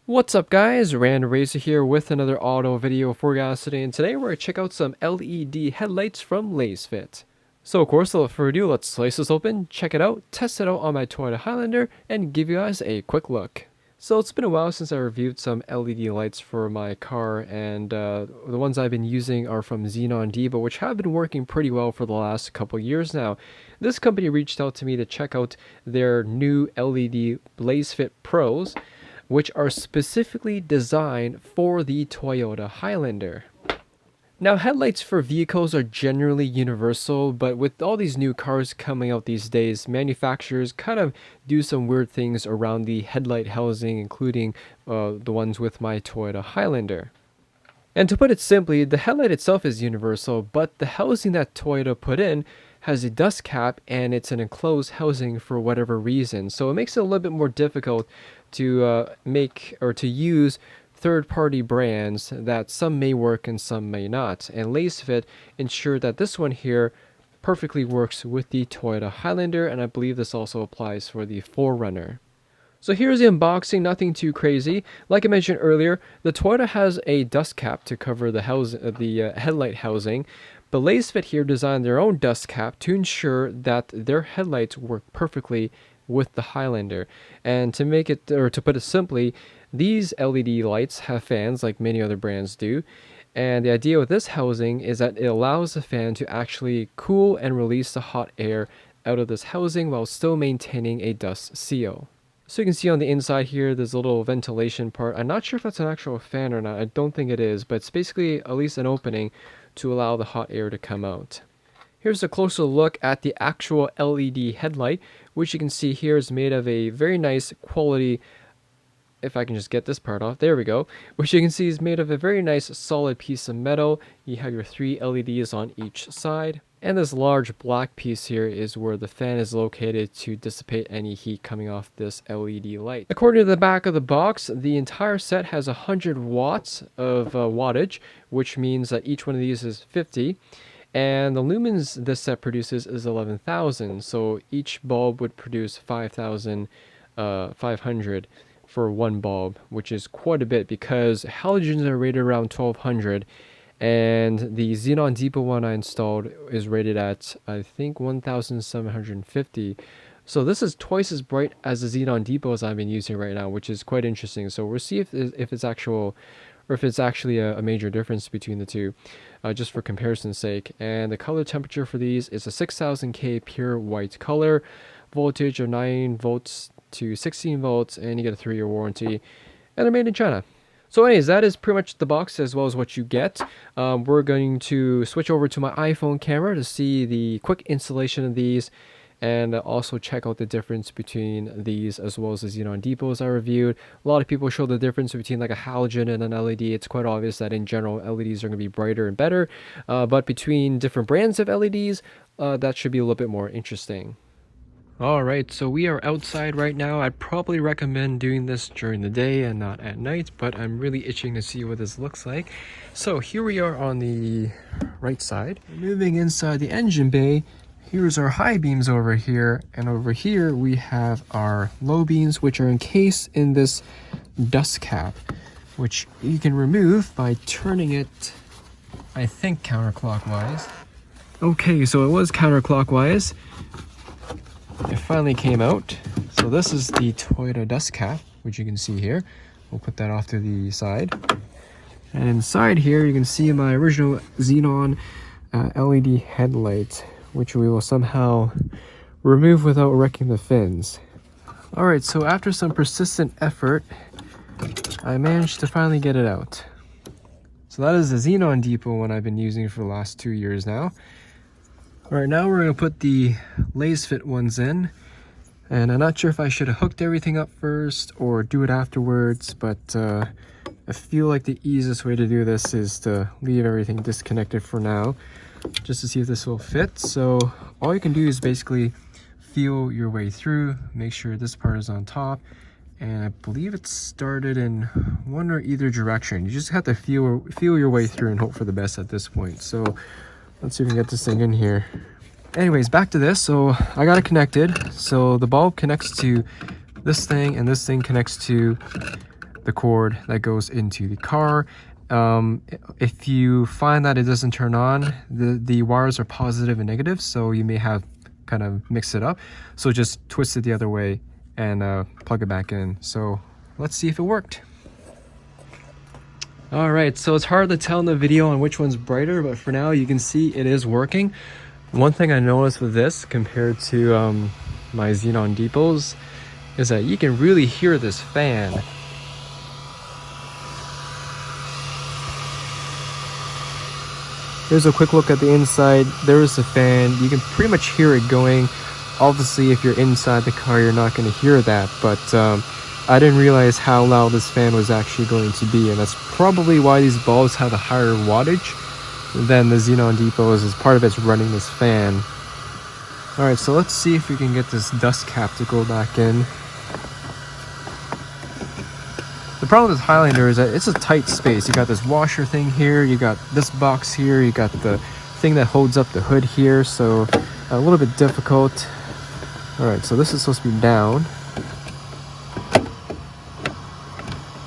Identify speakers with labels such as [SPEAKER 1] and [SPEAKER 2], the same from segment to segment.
[SPEAKER 1] What's up guys, Rand Racer here with another auto video for you guys today, and today we're going to check out some LED headlights from Lasfit. So of course, without further ado, let's slice this open, check it out, test it out on my Toyota Highlander, and give you guys a quick look. So it's been a while since I reviewed some LED lights for my car, and the ones I've been using are from Xenon Depot, which have been working pretty well for the last couple years now. This company reached out to me to check out their new LED Lasfit Pros, which are specifically designed for the Toyota Highlander. Now, headlights for vehicles are generally universal, but with all these new cars coming out these days, manufacturers kind of do some weird things around the headlight housing, including the ones with my Toyota Highlander. And to put it simply, the headlight itself is universal, but the housing that Toyota put in has a dust cap, and it's an enclosed housing for whatever reason. So it makes it a little bit more difficult to make or to use third-party brands that some may work and some may not. And Lasfit ensured that this one here perfectly works with the Toyota Highlander, and I believe this also applies for the 4Runner. So here's the unboxing, nothing too crazy. Like I mentioned earlier, the Toyota has a dust cap to cover the headlight housing, but Lasfit here designed their own dust cap to ensure that their headlights work perfectly with the Highlander. And to make it, or to put it simply, these LED lights have fans like many other brands do. And the idea with this housing is that it allows the fan to actually cool and release the hot air out of this housing while still maintaining a dust seal. So you can see on the inside here, there's a little ventilation part. I'm not sure if that's an actual fan or not. I don't think it is, but it's basically at least an opening to allow the hot air to come out. Here's a closer look at the actual LED headlight, which you can see here is made of a very nice quality, if I can just get this part off, there we go, which you can see is made of a very nice solid piece of metal. You have your 3 LEDs on each side, and this large black piece here is where the fan is located to dissipate any heat coming off this LED light. According to the back of the box, the entire set has 100 watts of wattage, which means that each one of these is 50. And the lumens this set produces is 11,000, so each bulb would produce 5,500 for one bulb, which is quite a bit because halogens are rated around 1,200, and the Xenon Depot one I installed is rated at, I think, 1,750. So this is twice as bright as the Xenon Depots I've been using right now, which is quite interesting. So we'll see if it's actual, or if it's actually a major difference between the two, just for comparison's sake. And the color temperature for these is a 6000K pure white color, voltage of 9 volts to 16 volts, and you get a 3-year warranty, and they're made in China. So anyways, that is pretty much the box as well as what you get. We're going to switch over to my iPhone camera to see the quick installation of these, and also check out the difference between these as well as the Xenon Depots I reviewed. A lot of people show the difference between like a halogen and an LED. It's quite obvious that in general LEDs are going to be brighter and better, but between different brands of LEDs, that should be a little bit more interesting. Alright, so we are outside right now. I'd probably recommend doing this during the day and not at night, but I'm really itching to see what this looks like. So here we are on the right side. Moving inside the engine bay, here's our high beams over here, and over here we have our low beams, which are encased in this dust cap, which you can remove by turning it, I think, counterclockwise. Okay, so it was counterclockwise. It finally came out. So this is the Toyota dust cap, which you can see here. We'll put that off to the side. And inside here, you can see my original Xenon LED headlight, which we will somehow remove without wrecking the fins. Alright, so after some persistent effort, I managed to finally get it out. So that is the Xenon Depot one I've been using for the last 2 years now. Alright, now we're going to put the Lasfit ones in, and I'm not sure if I should have hooked everything up first or do it afterwards, but I feel like the easiest way to do this is to leave everything disconnected for now, just to see if this will fit. So all you can do is basically feel your way through, make sure this part is on top, and I believe it started in one or either direction. You just have to feel your way through and hope for the best at this point. So let's see if we can get this thing in here. Anyways, back to this. So I got it connected. So the bulb connects to this thing, and this thing connects to the cord that goes into the car. If you find that it doesn't turn on, the wires are positive and negative, so you may have kind of mixed it up. So just twist it the other way and plug it back in. So let's see if it worked. All right, so it's hard to tell in the video on which one's brighter, but for now you can see it is working. One thing I noticed with this compared to my xenon depots is that you can really hear this fan. Here's a quick look at the inside. There is the fan. You can pretty much hear it going. Obviously, if you're inside the car, you're not going to hear that, but I didn't realize how loud this fan was actually going to be, and that's probably why these bulbs have a higher wattage than the xenon depots, as part of it's running this fan. Alright, so let's see if we can get this dust cap to go back in. The problem with Highlander is that it's a tight space. You got this washer thing here, you got this box here, you got the thing that holds up the hood here, so a little bit difficult. Alright, so this is supposed to be down.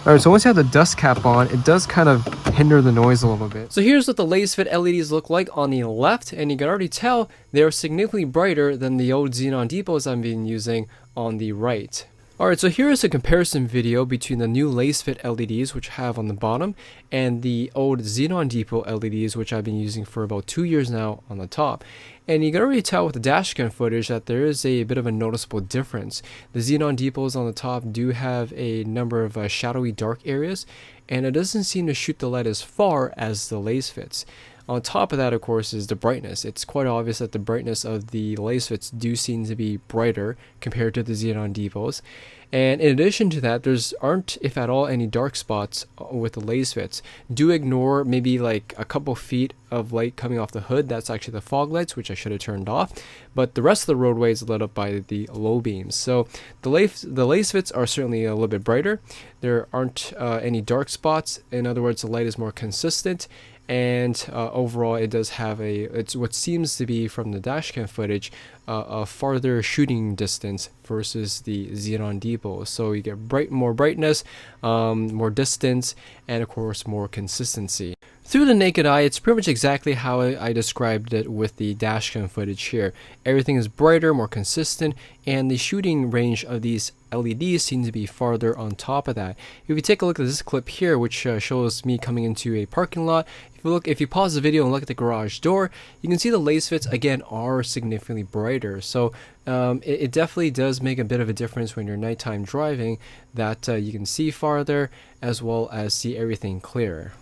[SPEAKER 1] Alright, so once you have the dust cap on, it does kind of hinder the noise a little bit. So here's what the Lasfit LEDs look like on the left, and you can already tell they're significantly brighter than the old xenon depots I've been using on the right. Alright, so here is a comparison video between the new Lasfit LEDs, which I have on the bottom, and the old xenon depot LEDs, which I've been using for about 2 years now, on the top. And you can already tell with the dashcam footage that there is a bit of a noticeable difference. The xenon depots on the top do have a number of shadowy dark areas, and it doesn't seem to shoot the light as far as the Lasfits. On top of that, of course, is the brightness. It's quite obvious that the brightness of the Lasfits do seem to be brighter compared to the xenon depots. And in addition to that, aren't, if at all, any dark spots with the Lasfits. Do ignore maybe like a couple feet of light coming off the hood. That's actually the fog lights, which I should have turned off. But the rest of the roadway is lit up by the low beams. So the Lasfits are certainly a little bit brighter. There aren't any dark spots. In other words, the light is more consistent. And overall, it does have it's what seems to be, from the dashcam footage, a farther shooting distance versus the xenon depot. So you get more brightness, more distance, and of course more consistency. Through the naked eye, it's pretty much exactly how I described it with the dashcam footage here. Everything is brighter, more consistent, and the shooting range of these LEDs seem to be farther on top of that. If you take a look at this clip here, which shows me coming into a parking lot, if you pause the video and look at the garage door, you can see the Lasfits again are significantly brighter. So it definitely does make a bit of a difference when you're nighttime driving, that you can see farther as well as see everything clearer.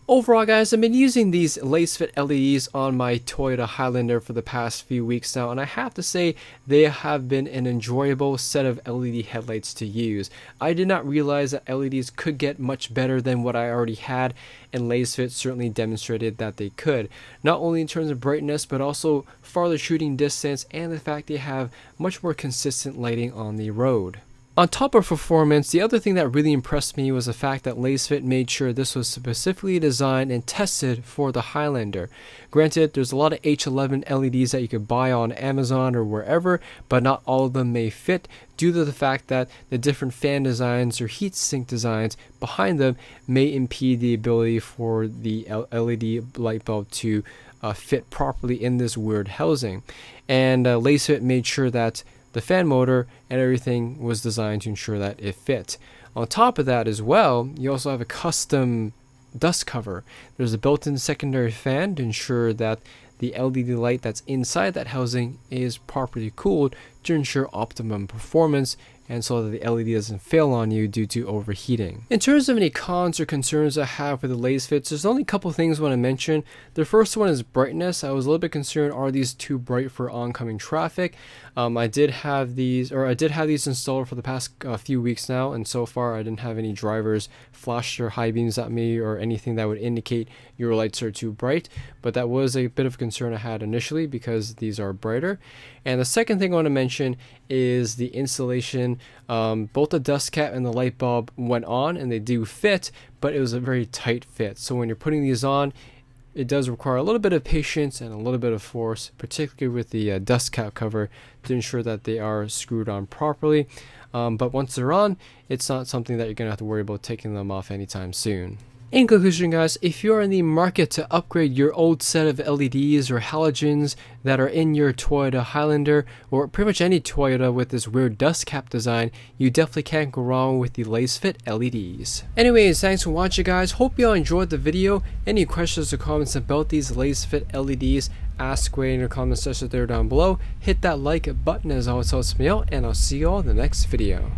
[SPEAKER 1] Overall, guys, I've been using these Lasfit LEDs on my Toyota Highlander for the past few weeks now, and I have to say they have been an enjoyable set of LED headlights to use. I did not realize that LEDs could get much better than what I already had, and Lasfit certainly demonstrated that they could. Not only in terms of brightness, but also farther shooting distance, and the fact they have much more consistent lighting on the road. On top of performance, the other thing that really impressed me was the fact that Lasfit made sure this was specifically designed and tested for the Highlander. Granted, there's a lot of H11 LEDs that you could buy on Amazon or wherever, but not all of them may fit due to the fact that the different fan designs or heat sink designs behind them may impede the ability for the LED light bulb to fit properly in this weird housing. And Lasfit made sure that the fan motor and everything was designed to ensure that it fit. On top of that as well, you also have a custom dust cover. There's a built-in secondary fan to ensure that the LED light that's inside that housing is properly cooled to ensure optimum performance, and so that the LED doesn't fail on you due to overheating. In terms of any cons or concerns I have with the Lasfits, there's only a couple things I want to mention. The first one is brightness. I was a little bit concerned, are these too bright for oncoming traffic? I did have these installed for the past few weeks now, and so far I didn't have any drivers flash their high beams at me or anything that would indicate your lights are too bright, but that was a bit of a concern I had initially because these are brighter. And the second thing I want to mention is the installation. Both the dust cap and the light bulb went on and they do fit, but it was a very tight fit. So when you're putting these on, it does require a little bit of patience and a little bit of force, particularly with the dust cap cover, to ensure that they are screwed on properly. But once they're on, it's not something that you're going to have to worry about taking them off anytime soon. In conclusion, guys, if you're in the market to upgrade your old set of LEDs or halogens that are in your Toyota Highlander, or pretty much any Toyota with this weird dust cap design, you definitely can't go wrong with the Lasfit LEDs. Anyways, thanks for watching, guys. Hope you all enjoyed the video. Any questions or comments about these Lasfit LEDs, ask away in the comment section there down below. Hit that like button as always helps me out, and I'll see you all in the next video.